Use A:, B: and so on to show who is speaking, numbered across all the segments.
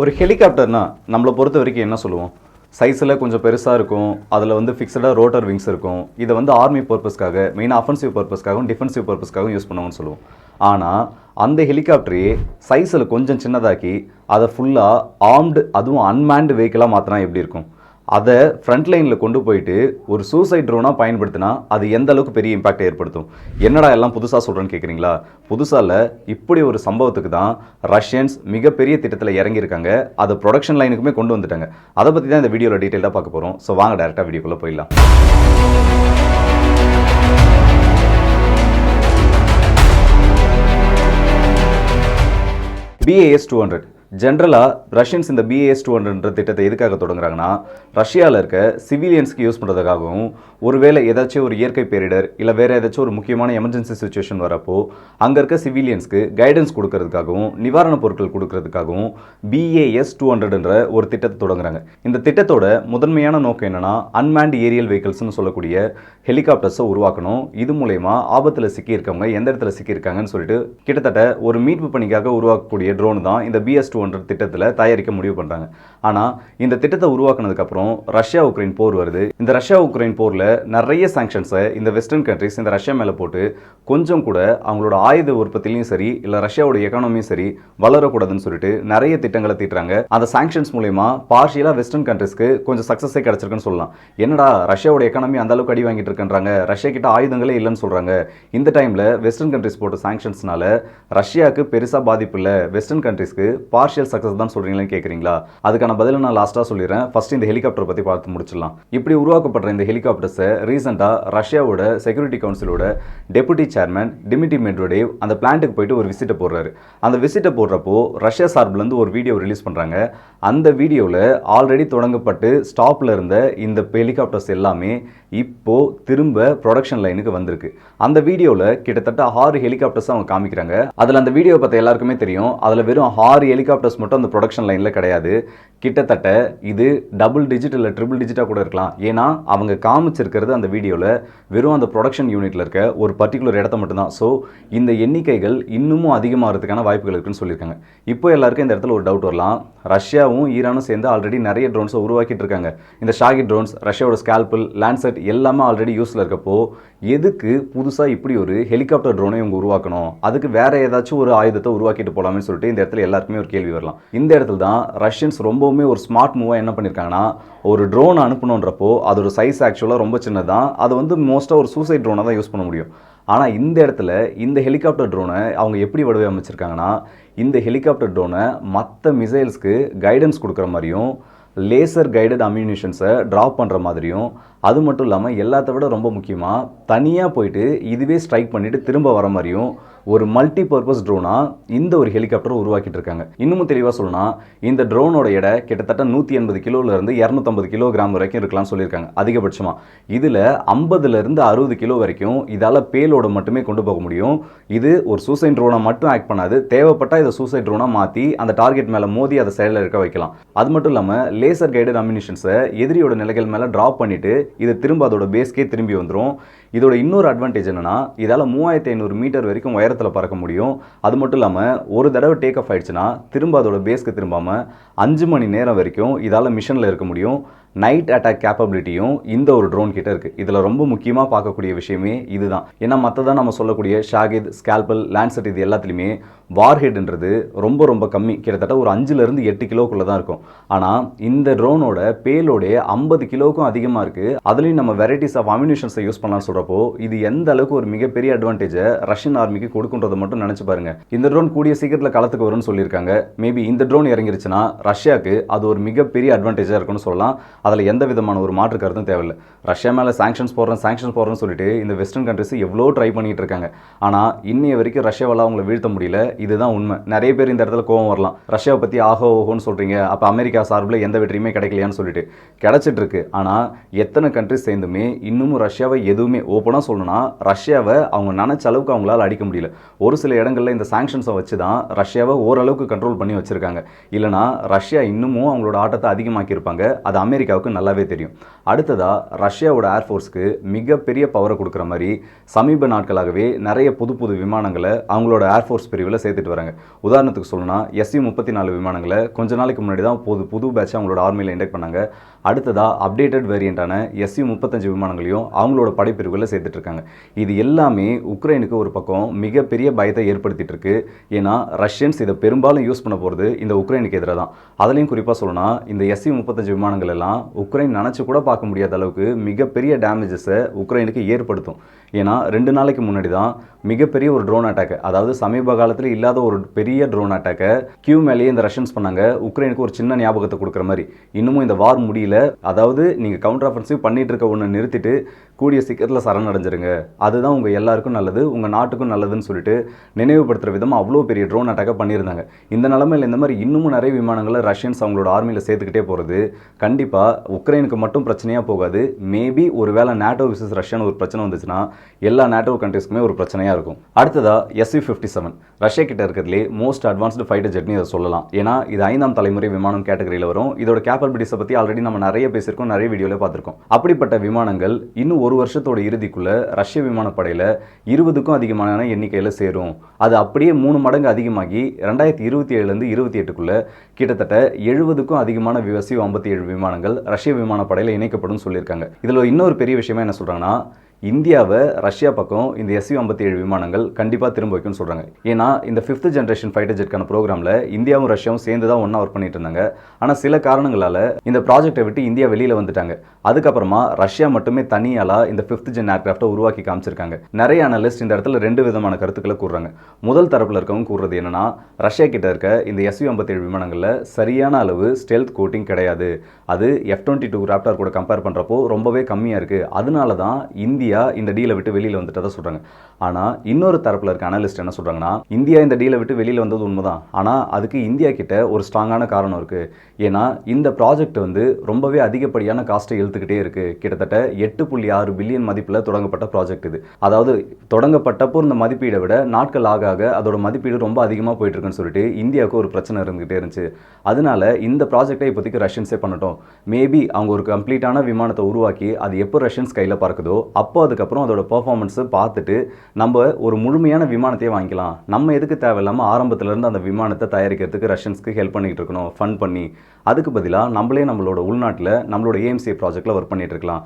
A: ஒரு ஹெலிகாப்டர்னா நம்மளை பொறுத்த வரைக்கும் என்ன சொல்லுவோம்? சைஸில் கொஞ்சம் பெருசாக இருக்கும். அதில் வந்து ஃபிக்ஸடாக ரோட்டர் விங்ஸ் இருக்கும். இதை வந்து ஆர்மி பர்பஸ்க்காக, மெயினாக அஃபென்சிவ் பர்பஸ்க்காகவும் டிஃபென்சிவ் பர்பஸ்க்காகவும் யூஸ் பண்ணுவாங்கன்னு சொல்லுவோம். ஆனால் அந்த ஹெலிகாப்டரையே சைஸில் கொஞ்சம் சின்னதாக்கி அதை ஃபுல்லாக ஆர்ம்டு, அதுவும் அன்மேன்டு வெஹிக்கிளாக மாற்றினா எப்படி இருக்கும்? அதை ஃப்ரண்ட் லைனில் கொண்டு போயிட்டு ஒரு சூசைட் ட்ரோனாக பயன்படுத்தினா அது எந்த அளவுக்கு பெரிய இம்பாக்ட் ஏற்படுத்தும்? என்னடா எல்லாம் புதுசாக சொல்கிறேன்னு கேட்குறீங்களா? புதுசாக இல்லை, இப்படி ஒரு சம்பவத்துக்கு தான் ரஷ்யன்ஸ் மிகப்பெரிய திட்டத்தில் இறங்கியிருக்காங்க. அதை ப்ரொடக்ஷன் லைனுக்குமே கொண்டு வந்துட்டாங்க. அதை பற்றி தான் இந்த வீடியோவில் டீட்டெயிலாக பார்க்க போகிறோம். ஸோ வாங்க டேரெக்டாக வீடியோக்குள்ளே போயிடலாம். BAS-200 ஜென்ரலாக ரஷ்யன்ஸ் இந்த BAS-200 திட்டத்தை எதுக்காக தொடங்குறாங்கன்னா, ரஷ்யாவில் இருக்க சிவிலியன்ஸ்க்கு யூஸ் பண்ணுறதுக்காகவும், ஒருவேளை ஏதாச்சும் ஒரு இயற்கை பேரிடர் இல்லை வேறு ஏதாச்சும் ஒரு முக்கியமான எமர்ஜென்சி சுச்சுவேஷன் வரப்போ அங்கே இருக்க சிவிலியன்ஸ்க்கு கைடன்ஸ் கொடுக்கறதுக்காகவும் நிவாரணப் பொருட்கள் கொடுக்கறதுக்காகவும் BAS-200 ஒரு திட்டத்தை தொடங்குறாங்க. இந்த திட்டத்தோட முதன்மையான நோக்கம் என்னன்னா, அன்மேன்டு ஏரியல் வெஹிக்கிள்ஸ்னு சொல்லக்கூடிய ஹெலிகாப்டர்ஸை உருவாக்கணும். இது மூலயமா ஆபத்தில் சிக்கியிருக்கவங்க எந்த இடத்துல சிக்கியிருக்காங்கன்னு சொல்லிட்டு கிட்டத்தட்ட ஒரு மீட்பு பணிக்காக உருவாக்கக்கூடிய ட்ரோன் தான் இந்த BAS-200 திட்டத்தில் தயாரிக்க முடிவு பண்ணுறாங்க. ஆனால் இந்த திட்டத்தை உருவாக்குனதுக்கப்புறம் ரஷ்யா உக்ரைன் போர் வருது. இந்த ரஷ்யா உக்ரைன் போரில் நிறைய சாங்ஷன்ஸை இந்த வெஸ்டர்ன் கண்ட்ரிஸ் இந்த ரஷ்யா மேலே போட்டு கொஞ்சம் கூட அவங்களோட ஆயுத உற்பத்திலையும் சரி இல்லை ரஷ்யாவோட எக்கானமியும் சரி வளரக்கூடாதுன்னு சொல்லிட்டு நிறைய திட்டங்களை தீட்டுறாங்க. அந்த சாங்ஷன்ஸ் மூலயமா பார்ஷியலாக வெஸ்டர்ன் கண்ட்ரிஸ்க்கு கொஞ்சம் சக்ஸஸே கிடைச்சிருக்குன்னு சொல்லலாம். என்னடா ரஷ்யாவோட எக்கானமி அந்த அளவுக்கு அடி வாங்கிட்டு இருக்குன்றாங்க, ரஷ்யா கிட்ட ஆயுதங்களே இல்லைன்னு சொல்கிறாங்க. இந்த டைமில் வெஸ்டர்ன் கண்ட்ரிஸ் போட்ட சாங்ஷன்ஸ்னால ரஷ்யாவுக்கு பெருசாக பாதிப்பு இல்லை, வெஸ்டர்ன் கண்ட்ரிஸ்க்கு பார்ஷியல் சக்ஸஸ் தான் சொல்கிறீங்களேன்னு கேட்குறீங்களா? அதுக்கான பதிலை நான் லாஸ்ட்டாக சொல்லிடுறேன். ஃபர்ஸ்ட் இந்த ஹெலிகாப்டர் பற்றி பார்த்து முடிச்சிடலாம். இப்படி உருவாக்கப்படுற இந்த ஹெலிகாப்டர்ஸை ரீசெண்டாக ரஷ்யாவோட செக்யூரிட்டி கவுன்சிலோட டெபுட்டி சேர்மன் டிமிட்ரி மெட்வெடேவ் அந்த பிளான்ட்டுக்கு போயிட்டு ஒரு விசிட்டை போடுறாரு. அந்த விசிட்டை போடுறப்போ ரஷ்யா சார்பிலேருந்து ஒரு வீடியோ ரிலீஸ் பண்ணுறாங்க. அந்த வீடியோவில் ஆல்ரெடி தொடங்கப்பட்டு ஸ்டாப்பில் இருந்த இந்த ஹெலிகாப்டர்ஸ் எல்லாமே இப்போ திரும்ப ப்ரொடக்ஷன் லைனுக்கு வந்திருக்கு. அந்த வீடியோவில் கிட்டத்தட்ட 6 ஹெலிகாப்டர்ஸ் அவங்க காமிக்கிறாங்க. அதில் அந்த வீடியோ பார்த்த எல்லாருக்குமே தெரியும், அதில் வெறும் 6 ஹெலிகாப்டர்ஸ் மட்டும் அந்த ப்ரொடக்ஷன் லைனில் கிடையாது. கிட்டத்தட்ட இது டபுள் டிஜிட் இல்லை ட்ரிபிள் டிஜிட்டாக கூட இருக்கலாம். ஏன்னா அவங்க காமிச்சிருக்கிறது அந்த வீடியோவில் வெறும் அந்த ப்ரொடக்ஷன் யூனிட்டில் இருக்க ஒரு பர்டிகுலர் இடத்த மட்டும்தான். ஸோ இந்த எண்ணிக்கைகள் இன்னமும் அதிகமாகிறதுக்கான வாய்ப்புகள் இருக்குன்னு சொல்லியிருக்காங்க. இப்போ எல்லாருக்கும் இந்த இடத்துல ஒரு டவுட் வரலாம், ரஷ்யாவும் ஈரானும் சேர்ந்து ஆல்ரெடி நிறைய ட்ரோன்ஸை உருவாக்கிட்டு இருக்காங்க. இந்த ஷாகி ட்ரோன்ஸ், ரஷ்யாவோட ஸ்கால்பிள், லேண்ட்செட் எல்லாமே ஆல்ரெடி யூஸில் இருக்கப்போ எதுக்கு புதுசாக இப்படி ஒரு ஹெலிகாப்டர் ட்ரோனை இவங்க உருவாக்கணும்? அதுக்கு வேற ஏதாச்சும் ஒரு ஆயுதத்தை உருவாக்கிட்டு போகலாமே சொல்லிட்டு இந்த இடத்துல எல்லாருக்குமே ஒரு கேள்வி வரலாம். இந்த இடத்துல தான் ரஷ்யன்ஸ் ரொம்பவுமே ஒரு ஸ்மார்ட் மூவாக என்ன பண்ணியிருக்காங்கன்னா, ஒரு ட்ரோன் அனுப்பணுன்றப்போ அதோட சைஸ் ஆக்சுவலாக ரொம்ப சின்னதான். அது வந்து மோஸ்ட்டாக ஒரு சூசைட் ட்ரோனாக தான் யூஸ் பண்ண முடியும். ஆனால் இந்த இடத்துல இந்த ஹெலிகாப்டர் ட்ரோனை அவங்க எப்படி வடிவமைச்சிருக்காங்கன்னா, இந்த ஹெலிகாப்டர் ட்ரோனை மற்ற மிசைல்ஸ்க்கு கைடன்ஸ் கொடுக்குற மாதிரியும் லேசர் கைடட் அம்யூனிஷன்ஸை ட்ராப் பண்ணுற மாதிரியும், அது மட்டும் இல்லாமல் எல்லாத்த விட ரொம்ப முக்கியமாக தனியாக போயிட்டு இதுவே ஸ்ட்ரைக் பண்ணிவிட்டு திரும்ப வர மாதிரியும் ஒரு மல்டி பர்பஸ் ட்ரோனாக இந்த ஒரு ஹெலிகாப்டர் உருவாக்கிட்டு இருக்காங்க. இன்னமும் தெளிவாக சொல்லணும்னா இந்த ட்ரோனோட எடை கிட்டத்தட்ட 180 கிலோலேருந்து 250 கிலோகிராம் வரைக்கும் இருக்கலாம்னு சொல்லியிருக்காங்க அதிகபட்சமாக. இதில் 50லேருந்து 60 கிலோ வரைக்கும் இதால் பேலோட மட்டுமே கொண்டு போக முடியும். இது ஒரு சூசைட் ட்ரோனை மட்டும் ஆக்ட் பண்ணாது, தேவைப்பட்டால் இதை சூசைட் ட்ரோனாக மாற்றி அந்த டார்கெட் மேலே மோதி அதை செயலில் இருக்க வைக்கலாம். அது மட்டும் இல்லாமல் லேசர் கைடட் அம்யூனிஷன்ஸை எதிரியோட நிலைகள் மேலே ட்ராப் பண்ணிவிட்டு இது திரும்ப அதோட பேஸ்க்கே திரும்பி வந்துடும். இதோட இன்னொரு அட்வான்டேஜ் என்னன்னா, இதால் 3500 மீட்டர் வரைக்கும் உயரத்தில் பறக்க முடியும். அது மட்டும் இல்லாமல் ஒரு தடவை டேக் ஆஃப் ஆயிடுச்சுன்னா திரும்ப அதோட பேஸ்க்கு திரும்பாமல் 5 மணி நேரம் வரைக்கும் இதால் மிஷனில் இருக்க முடியும். நைட் அட்டாக் கேப்பபிலிட்டியும் இந்த ஒரு ட்ரோன் கிட்ட இருக்குது. இதில் ரொம்ப முக்கியமாக பார்க்கக்கூடிய விஷயமே இதுதான். ஏன்னா மற்றதான் நம்ம சொல்லக்கூடிய ஷாகித், ஸ்கால்பல், லேண்ட்செட் இது எல்லாத்துலேயுமே வார்ஹெட்ன்றது ரொம்ப ரொம்ப கம்மி, கிட்டத்தட்ட ஒரு 5லேருந்து 8 கிலோக்குள்ளே தான் இருக்கும். ஆனால் இந்த ட்ரோனோட பேலோடே 50 கிலோவுக்கும் அதிகமாக இருக்குது. அதுலேயும் நம்ம வெரைட்டிஸ் ஆஃப் அம்யூனிஷன்ஸை யூஸ் பண்ணலாம்னு சொல்கிறப்போ இது எந்த அளவுக்கு ஒரு மிகப்பெரிய அட்வான்டேஜை ரஷ்யன் ஆர்மிக்கு கொடுக்குன்றதை மட்டும் நினச்சி பாருங்க. இந்த ட்ரோன் கூடிய சீக்கிரத்தில் களத்துக்கு வரும்னு சொல்லியிருக்காங்க. மேபி இந்த ட்ரோன் இறங்கிருச்சுன்னா ரஷ்யாவுக்கு அது ஒரு மிகப்பெரிய அட்வான்டேஜாக இருக்குன்னு சொல்லலாம். அதில் எந்த விதமான ஒரு மாற்று கருத்தும் தேவையில்லை. ரஷ்யா மேலே சாங்ஷன்ஸ் போடுறேன்னு சொல்லிட்டு இந்த வெஸ்டர்ன் கண்ட்ரிஸ் எவ்வளோ ட்ரை பண்ணிட்டு இருக்காங்க. ஆனால் இன்னைய வரைக்கும் ரஷ்யாவால் அவங்கள வீழ்த்த முடியல. இதுதான் உண்மை. நிறைய பேர் இந்த இடத்துல கோவம் வரலாம், ரஷ்யாவை பற்றி ஆகோ ஓஹோன்னு சொல்கிறீங்க, அப்போ அமெரிக்கா சார்பில் எந்த வெற்றியுமே கிடைக்கலையான்னு சொல்லிட்டு. கிடைச்சிட்டு இருக்கு. ஆனால் எத்தனை கண்ட்ரிஸ் சேர்ந்துமே இன்னமும் ரஷ்யாவை எதுவுமே ஓப்பனாக சொல்லணும்னா ரஷ்யாவை அவங்க நினச்ச அளவுக்கு அவங்களால அடிக்க முடியல. ஒரு சில இடங்களில் இந்த சாங்ஷன்ஸை வச்சு தான் ரஷ்யாவை ஓரளவுக்கு கண்ட்ரோல் பண்ணி வச்சிருக்காங்க. இல்லைனா ரஷ்யா இன்னமும் அவங்களோட ஆட்டத்தை அதிகமாக்கியிருப்பாங்க. அது அமெரிக்கா இந்தியாவுக்கு நல்லாவே தெரியும். அடுத்ததா ரஷ்யாவோட ஏர்ஃபோர்ஸ்க்கு மிகப்பெரிய பவரை கொடுக்குற மாதிரி சமீப நாட்களாகவே நிறைய புது புது விமானங்களை அவங்களோட ஏர்ஃபோர்ஸ் பிரிவில் சேர்த்துட்டு வராங்க. உதாரணத்துக்கு சொல்லணும்னா Su-34 விமானங்களை கொஞ்ச நாளைக்கு முன்னாடி தான் புது பேட்ச் அவங்களோட ஆர்மியில் இண்டக்ட் பண்ணாங்க. அடுத்ததா அப்டேட்டட் வேரியண்டான Su-35 விமானங்களையும் அவங்களோட படைப்பிரிவுகளில் சேர்த்துட்டு இருக்காங்க. இது எல்லாமே உக்ரைனுக்கு ஒரு பக்கம் மிகப்பெரிய பயத்தை ஏற்படுத்திட்டு இருக்கு. ஏன்னா ரஷ்யன்ஸ் இதை பெரும்பாலும் யூஸ் பண்ண போகிறது இந்த உக்ரைனுக்கு எதிராக தான். அதுலேயும் குறிப்பாக சொல்லணும்னா இந்த Su-35 விமானங்கள் எல்லாம் உக்ரைன் நினச்சி கூட பார்க்க முடியாத அளவுக்கு மிகப்பெரிய டேமேஜஸை உக்ரைனுக்கு ஏற்படுத்தும். ஏன்னா 2 நாளைக்கு முன்னாடி தான் மிகப்பெரிய ஒரு ட்ரோன் அட்டாக், அதாவது சமீப காலத்தில் இல்லாத ஒரு பெரிய ட்ரோன் அட்டாக்கை கியூ மேலேயே இந்த ரஷ்யன்ஸ் பண்ணாங்க. உக்ரைனுக்கு ஒரு சின்ன ஞாபகத்தை கொடுக்குற மாதிரி இன்னமும் இந்த வார் முடியல, அதாவது நீங்கள் கவுண்டர் ஆஃபென்சிவ் பண்ணிட்டு இருக்க ஒன்று நிறுத்திட்டு கூடிய சீக்கிரத்தில் சரணடைஞ்சிருங்க, அதுதான் உங்கள் எல்லாருக்கும் நல்லது, உங்கள் நாட்டுக்கும் நல்லதுன்னு சொல்லிட்டு நினைவுபடுத்துகிற விதமாக அவ்வளோ பெரிய ட்ரோன் அட்டாக்கை பண்ணியிருந்தாங்க. இந்த நிலைமையில் இந்த மாதிரி இன்னமும் நிறைய விமானங்களை ரஷ்யன்ஸ் அவங்களோட ஆர்மியில் சேர்த்துக்கிட்டே போகிறது கண்டிப்பாக உக்ரைனுக்கு மட்டும் பிரச்சனையாக போகாது. மேபி ஒரு வேளை நேட்டோ விசஸ் ரஷ்யான்னு ஒரு பிரச்சனை வந்துச்சுன்னா எல்லா நேட்டோ கண்ட்ரீஸ்க்குமே ஒரு பிரச்சனையாக இருக்கும். அடுத்ததா Su-57 ரஷ்யா கிட்ட இருக்கிறதுலே மோஸ்ட் அட்வான்ஸ்டு ஃபைட்டர் ஜெட்னு இதை சொல்லலாம். ஏன்னா இது 5ஆம் தலைமுறை விமானம் கேட்டகரியில் வரும். இதோட கேப்பபிலிட்டிஸை பற்றி ஆல்ரெடி நம்ம நிறைய பேசியிருக்கோம், நிறைய வீடியோவில் பார்த்துருக்கோம். அப்படிப்பட்ட விமானங்கள் இன்னும் ஒரு வருஷத்தோட இறுதிக்குள்ள ரஷ்ய விமானப்படையில் 20க்கும் அதிகமான எண்ணிக்கையில் சேரும். அது அப்படியே 3 மடங்கு அதிகமாகி 2027 28க்குள்ள கிட்டத்தட்ட 70க்கும் அதிகமான Su-57 விமானங்கள் ரஷ்ய விமானப்படையில் இணைக்கப்படும் சொல்லியிருக்காங்க. இதில் இன்னொரு பெரிய விஷயமா என்ன சொல்கிறாங்கன்னா, இந்தியாவை ரஷ்யா பக்கம் இந்த Su-57 விமானங்கள் கண்டிப்பாக திரும்ப வைக்கும்னு சொல்கிறாங்க. ஏன்னா இந்த 5th ஜென்ரேஷன் ஃபைட்டர் ஜெட்கான ப்ரோக்ராமில் இந்தியாவும் ரஷ்யாவும் சேர்ந்து தான் ஒன்றா ஒர்க் பண்ணிட்டு இருந்தாங்க. ஆனால் சில காரணங்களால் இந்த ப்ராஜெக்டை விட்டு இந்தியா வெளியில் வந்துட்டாங்க. அதுக்கப்புறமா ரஷ்யா மட்டுமே தனியாலாக இந்த 5th ஜென் ஏர்கிராஃப்டை உருவாக்கி காமிச்சிருக்காங்க. நிறைய அனலிஸ்ட் இந்த இடத்துல 2 விதமான கருத்துக்களை கூறுறாங்க. முதல் தரப்பில் இருக்கவங்க கூறுறது என்னன்னா, ரஷ்யா கிட்ட இருக்க இந்த Su-57 விமானங்களில் சரியான அளவு ஸ்டெல்த் கோட்டிங் கிடையாது, அது F-22 ராப்டார் கூட கம்பேர் பண்ணுறப்போ ரொம்பவே கம்மியாக இருக்குது, அதனால தான் இந்தியா இந்த டீலை விட்டு வெளியில் வந்துட்டதா சொல்கிறாங்க. ஆனால் இன்னொரு தரப்பில் இருக்க அனலிஸ்ட் என்ன சொல்கிறாங்கன்னா, இந்தியா இந்த டீலை விட்டு வெளியில் வந்தது உண்மைதான், ஆனால் அதுக்கு இந்தியா கிட்ட ஒரு ஸ்ட்ராங்கான காரணம் இருக்குது. ஏன்னா இந்த ப்ராஜெக்ட் வந்து ரொம்பவே அதிகப்படியான காஸ்ட்டை இழுத்துக்கிட்டே இருக்குது. கிட்டத்தட்ட 8.6 பில்லியன் மதிப்பில் தொடங்கப்பட்ட ப்ராஜெக்ட் இது. அதாவது தொடங்கப்பட்டப்போ இந்த மதிப்பீடை விட நாட்கள் ஆக ஆக அதோட மதிப்பீடு ரொம்ப அதிகமாக போயிட்டு இருக்குன்னு சொல்லிட்டு இந்தியாவுக்கு ஒரு பிரச்சனை இருந்துகிட்டே இருந்துச்சு. அதனால இந்த ப்ராஜெக்டை இப்போதைக்கு ரஷ்யன்ஸே பண்ணட்டும், மேபி அவங்க ஒரு கம்ப்ளீட்டான விமானத்தை உருவாக்கி அது எப்போ ரஷ்யன்ஸ் கையில் பறக்குதோ அப்போ அதுக்கப்புறம் அதோட பெர்ஃபார்மன்ஸை பார்த்துட்டு நம்ம ஒரு முழுமையான விமானத்தையே வாங்கிக்கலாம். நம்ம எதுக்கு தேவையில்லாமல் ஆரம்பத்திலேருந்து அந்த விமானத்தை தயாரிக்கிறதுக்கு ரஷ்யன்ஸ்க்கு ஹெல்ப் பண்ணிகிட்டு இருக்கணும் ஃபண்ட் பண்ணி. அதுக்கு பதிலாக நம்மளே நம்மளோட உள்நாட்டில் நம்மளோட AMCA ப்ராஜெக்டில் ஒர்க் பண்ணிட்டு இருக்கலாம்.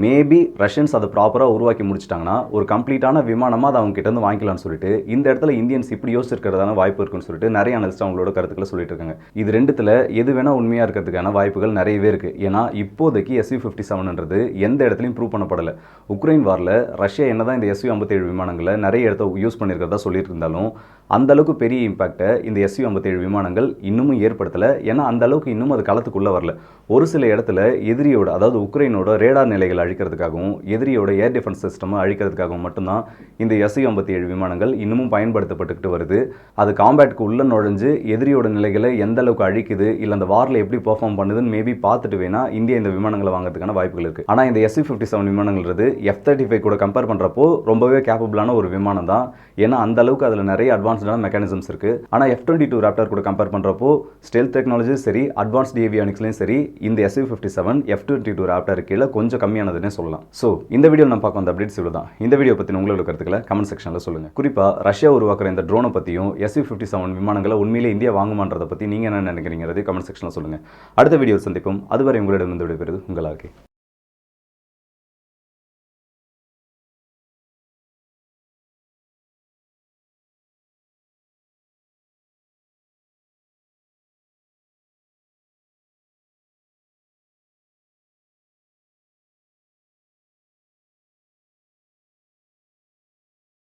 A: மேபி ரஷ்யன்ஸ் அதை ப்ராப்பராக உருவாக்கி முடிச்சிட்டாங்கன்னா ஒரு கம்ப்ளீட்டான விமானமாக அதை அவங்க கிட்டேருந்து வாங்கிக்கலாம்னு சொல்லிட்டு இந்த இடத்துல இந்தியன்ஸ் இப்படி யோசிச்சிருக்கிறதான வாய்ப்பு இருக்குன்னு சொல்லிட்டு நிறைய அனலிஸ்ட் அவங்களோட கருத்துக்களை சொல்லிட்டு இருக்காங்க. இது ரெண்டுத்தில் எது வேணால் உண்மையாக இருக்கிறதுக்கான வாய்ப்புகள் நிறையவே இருக்குது. ஏன்னா இப்போதைக்கு Su-57ன்றது எந்த இடத்துலையும் ப்ரூவ் பண்ணப்படலை. உக்ரைன் வாரில் ரஷ்யா என்னதான் இந்த Su-57 விமானங்களை நிறைய இடத்த யூஸ் பண்ணியிருக்கிறதா சொல்லிட்டு இருந்தாலும் அந்த அளவுக்கு பெரிய இம்பாக்டை இந்த Su-57 விமானங்கள் இன்னமும் ஏற்படுத்தலை. ஏன்னா அந்த அளவுக்கு இன்னும் அது களத்துக்குள்ளே வரல. ஒரு சில இடத்துல எதிரியோட, அதாவது உக்ரைனோட ரேடார் நிலைகளை அழிக்கிறதுக்காகவும் எதிரியோட ஏர் டிஃபென்ஸ் சிஸ்டமை அழிக்கிறதுக்காகவும் மட்டும்தான் இந்த Su-57 விமானங்கள் இன்னமும் பயன்படுத்தப்பட்டுக்கிட்டு வருது. அது காம்பேட்டுக்கு உள்ள நுழைஞ்சு எதிரியோட நிலைகளை எந்த அளவுக்கு அழிக்குது, இல்லை அந்த வாரில் எப்படி பெர்ஃபார்ம் பண்ணுதுன்னு மேபி பார்த்துட்டு வேணா இந்தியா இந்த விமானங்களை வாங்குறதுக்கான வாய்ப்புகள் இருக்குது. ஆனால் இந்த Su-57 விமானங்கள்ன்றது F-35 கூட கம்பேர் பண்ணுறப்போ ரொம்பவே கேப்பபிளான ஒரு விமானம் தான். ஏன்னா அந்த அளவுக்கு அதில் நிறைய அட்வான்ஸ்டான மெக்கானிசம்ஸ் இருக்குது. ஆனால் F-22 ராப்டார் கூட கம்பேர் பண்ணுறப்போ ஸ்டெல்த் டெக்னாலஜி சரி, அட்வான்ஸ்ட் ஏவியானிக்ஸ்லையும் சரி, இந்த Su-57 F-22 ராப்டார் கீழே கொஞ்சம் கம்மியானதுன்னே சொல்லலாம். ஸோ இந்த வீடியோ நம்ம பார்க்க வந்த அப்டேட்ஸ் இவ்வளோ தான். இந்த வீடியோ பற்றி உங்களோட கருத்துக்களை கமெண்ட் செக்ஷனில் சொல்லுங்கள். குறிப்பாக ரஷ்யா உருவாக்குற இந்த ட்ரோனை பற்றியும் Su-57 விமானங்களை உண்மையிலே இந்தியா வாங்குமான்றதை பற்றி நீங்கள் என்ன நினைக்கிறீங்கிறது கமெண்ட் செக்ஷனில் சொல்லுங்கள். அடுத்த வீடியோ சந்திப்போம். அதுவரை உங்களிடம் விடைபெறுவது உங்கள் ஆர்கே.